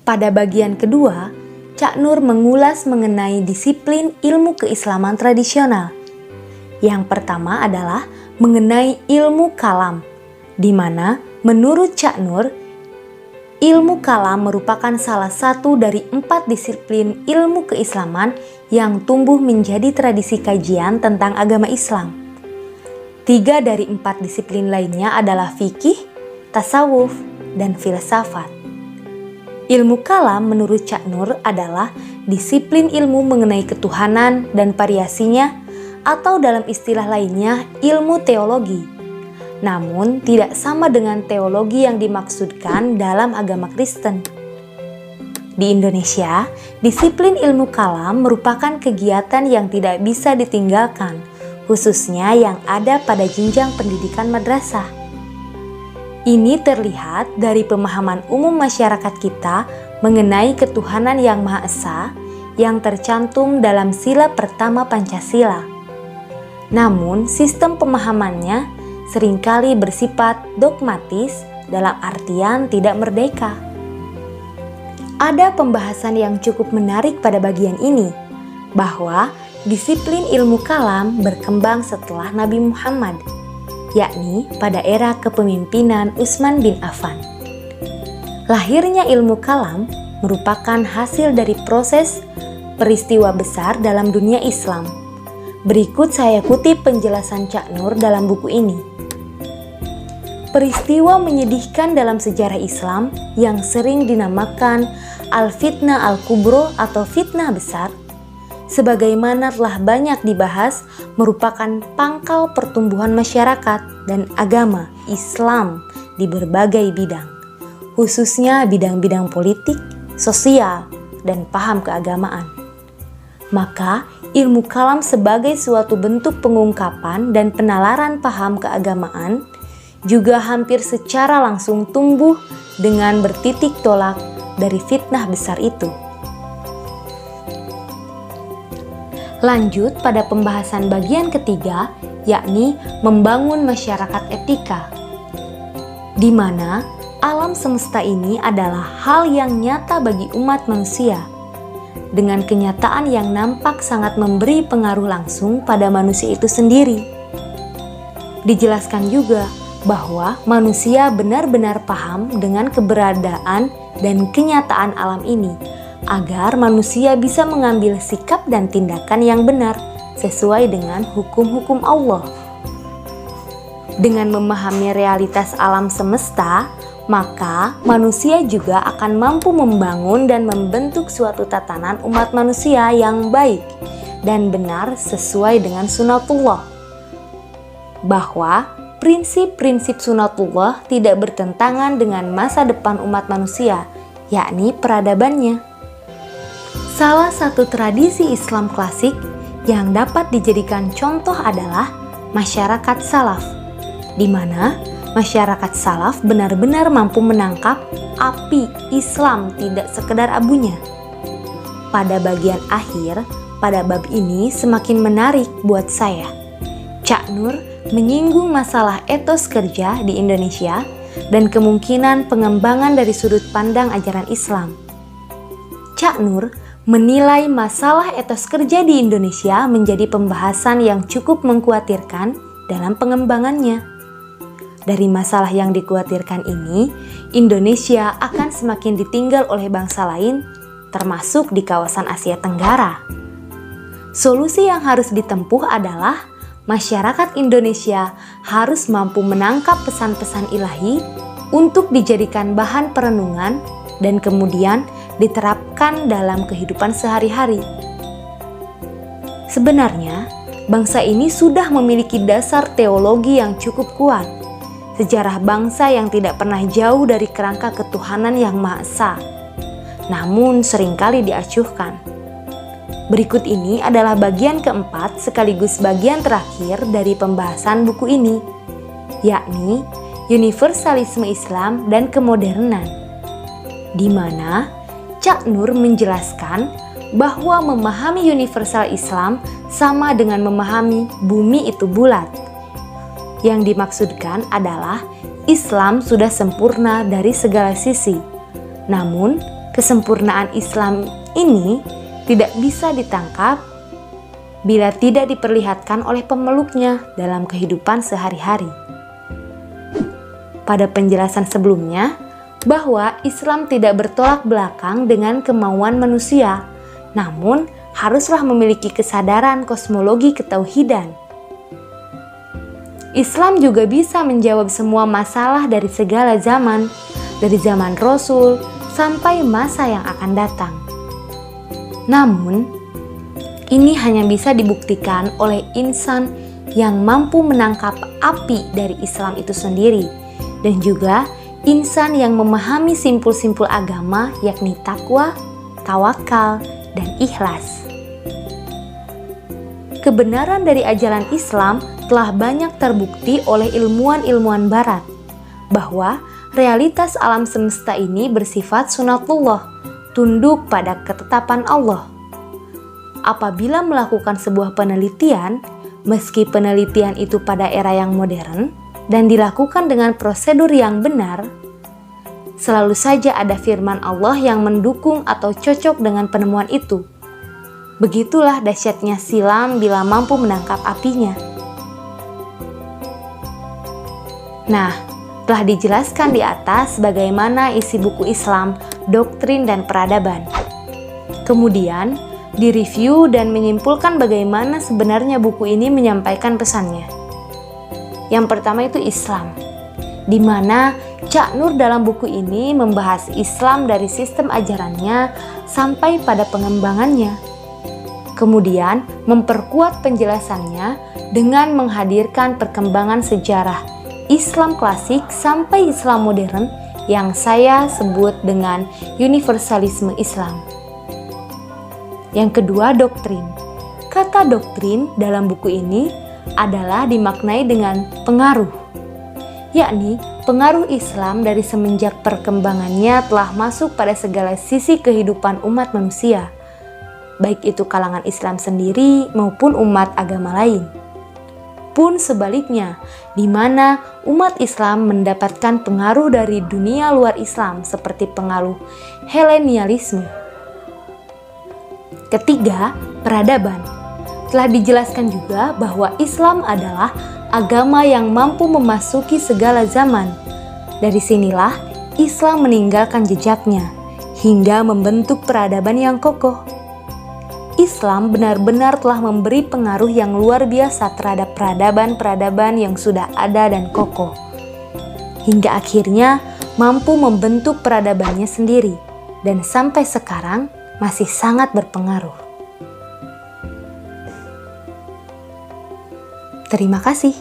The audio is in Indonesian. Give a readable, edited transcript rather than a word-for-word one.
Pada bagian kedua, Cak Nur mengulas mengenai disiplin ilmu keislaman tradisional. Yang pertama adalah mengenai ilmu kalam, di mana menurut Cak Nur, ilmu kalam merupakan salah satu dari 4 disiplin ilmu keislaman yang tumbuh menjadi tradisi kajian tentang agama Islam. 3 dari 4 disiplin lainnya adalah fikih, tasawuf, dan filsafat. Ilmu kalam menurut Cak Nur adalah disiplin ilmu mengenai ketuhanan dan variasinya, atau dalam istilah lainnya ilmu teologi. Namun tidak sama dengan teologi yang dimaksudkan dalam agama Kristen. Di Indonesia, disiplin ilmu kalam merupakan kegiatan yang tidak bisa ditinggalkan, khususnya yang ada pada jenjang pendidikan madrasah. Ini terlihat dari pemahaman umum masyarakat kita mengenai ketuhanan yang Maha Esa yang tercantum dalam sila pertama Pancasila. Namun, sistem pemahamannya seringkali bersifat dogmatis dalam artian tidak merdeka. Ada pembahasan yang cukup menarik pada bagian ini, bahwa disiplin ilmu kalam berkembang setelah Nabi Muhammad, yakni pada era kepemimpinan Utsman bin Affan. Lahirnya ilmu kalam merupakan hasil dari proses peristiwa besar dalam dunia Islam. Berikut saya kutip penjelasan Cak Nur dalam buku ini. Peristiwa menyedihkan dalam sejarah Islam yang sering dinamakan Al-Fitnah Al-Kubro atau fitnah besar, sebagaimana telah banyak dibahas, merupakan pangkal pertumbuhan masyarakat dan agama Islam di berbagai bidang, khususnya bidang-bidang politik, sosial, dan paham keagamaan. Maka, ilmu kalam sebagai suatu bentuk pengungkapan dan penalaran paham keagamaan juga hampir secara langsung tumbuh dengan bertitik tolak dari fitnah besar itu. Lanjut pada pembahasan bagian ketiga, yakni membangun masyarakat etika, di mana alam semesta ini adalah hal yang nyata bagi umat manusia, dengan kenyataan yang nampak sangat memberi pengaruh langsung pada manusia itu sendiri. Dijelaskan juga bahwa manusia benar-benar paham dengan keberadaan dan kenyataan alam ini, agar manusia bisa mengambil sikap dan tindakan yang benar sesuai dengan hukum-hukum Allah. Dengan memahami realitas alam semesta, maka manusia juga akan mampu membangun dan membentuk suatu tatanan umat manusia yang baik dan benar sesuai dengan sunatullah. Bahwa prinsip-prinsip sunatullah tidak bertentangan dengan masa depan umat manusia, yakni peradabannya. Salah satu tradisi Islam klasik yang dapat dijadikan contoh adalah masyarakat salaf, di mana masyarakat salaf benar-benar mampu menangkap api Islam tidak sekedar abunya. Pada bagian akhir, pada bab ini semakin menarik buat saya. Cak Nur menyinggung masalah etos kerja di Indonesia dan kemungkinan pengembangan dari sudut pandang ajaran Islam. Cak Nur menilai masalah etos kerja di Indonesia menjadi pembahasan yang cukup mengkhawatirkan dalam pengembangannya. Dari masalah yang dikhawatirkan ini, Indonesia akan semakin ditinggal oleh bangsa lain, termasuk di kawasan Asia Tenggara. Solusi yang harus ditempuh adalah masyarakat Indonesia harus mampu menangkap pesan-pesan ilahi untuk dijadikan bahan perenungan dan kemudian diterapkan dalam kehidupan sehari-hari. Sebenarnya, bangsa ini sudah memiliki dasar teologi yang cukup kuat. Sejarah bangsa yang tidak pernah jauh dari kerangka ketuhanan yang Maha Esa, namun seringkali diacuhkan. Berikut ini adalah bagian keempat sekaligus bagian terakhir dari pembahasan buku ini, yakni universalisme Islam dan kemodernan, di mana Cak Nur menjelaskan bahwa memahami universal Islam sama dengan memahami bumi itu bulat. Yang dimaksudkan adalah Islam sudah sempurna dari segala sisi, namun Kesempurnaan Islam ini tidak bisa ditangkap bila tidak diperlihatkan oleh pemeluknya dalam kehidupan sehari-hari. Pada penjelasan sebelumnya, bahwa Islam tidak bertolak belakang dengan kemauan manusia, namun haruslah memiliki kesadaran kosmologi ketauhidan. Islam juga bisa menjawab semua masalah dari segala zaman, dari zaman Rasul sampai masa yang akan datang. Namun, ini hanya bisa dibuktikan oleh insan yang mampu menangkap api dari Islam itu sendiri, dan juga insan yang memahami simpul-simpul agama yakni takwa, tawakal, dan ikhlas. Kebenaran dari ajaran Islam telah banyak terbukti oleh ilmuwan-ilmuwan barat, bahwa realitas alam semesta ini bersifat sunatullah, tunduk pada ketetapan Allah. Apabila melakukan sebuah penelitian, meski penelitian itu pada era yang modern dan dilakukan dengan prosedur yang benar, selalu saja ada firman Allah yang mendukung atau cocok dengan penemuan itu. Begitulah dahsyatnya silam bila mampu menangkap apinya. Nah, telah dijelaskan di atas bagaimana isi buku Islam, Doktrin dan Peradaban. Kemudian, direview dan menyimpulkan bagaimana sebenarnya buku ini menyampaikan pesannya. Yang pertama itu Islam, di mana Cak Nur dalam buku ini membahas Islam dari sistem ajarannya sampai pada pengembangannya. Kemudian memperkuat penjelasannya dengan menghadirkan perkembangan sejarah Islam klasik sampai Islam modern yang saya sebut dengan universalisme Islam. Yang kedua, doktrin. Kata doktrin dalam buku ini adalah dimaknai dengan pengaruh, yakni pengaruh Islam dari semenjak perkembangannya telah masuk pada segala sisi kehidupan umat manusia, baik itu kalangan Islam sendiri maupun umat agama lain. Pun sebaliknya, di mana umat Islam mendapatkan pengaruh dari dunia luar Islam seperti pengaruh Helenialisme. Ketiga, peradaban. Telah dijelaskan juga bahwa Islam adalah agama yang mampu memasuki segala zaman. Dari sinilah Islam meninggalkan jejaknya hingga membentuk peradaban yang kokoh. Islam benar-benar telah memberi pengaruh yang luar biasa terhadap peradaban-peradaban yang sudah ada dan kokoh, hingga akhirnya mampu membentuk peradabannya sendiri, dan sampai sekarang masih sangat berpengaruh. Terima kasih.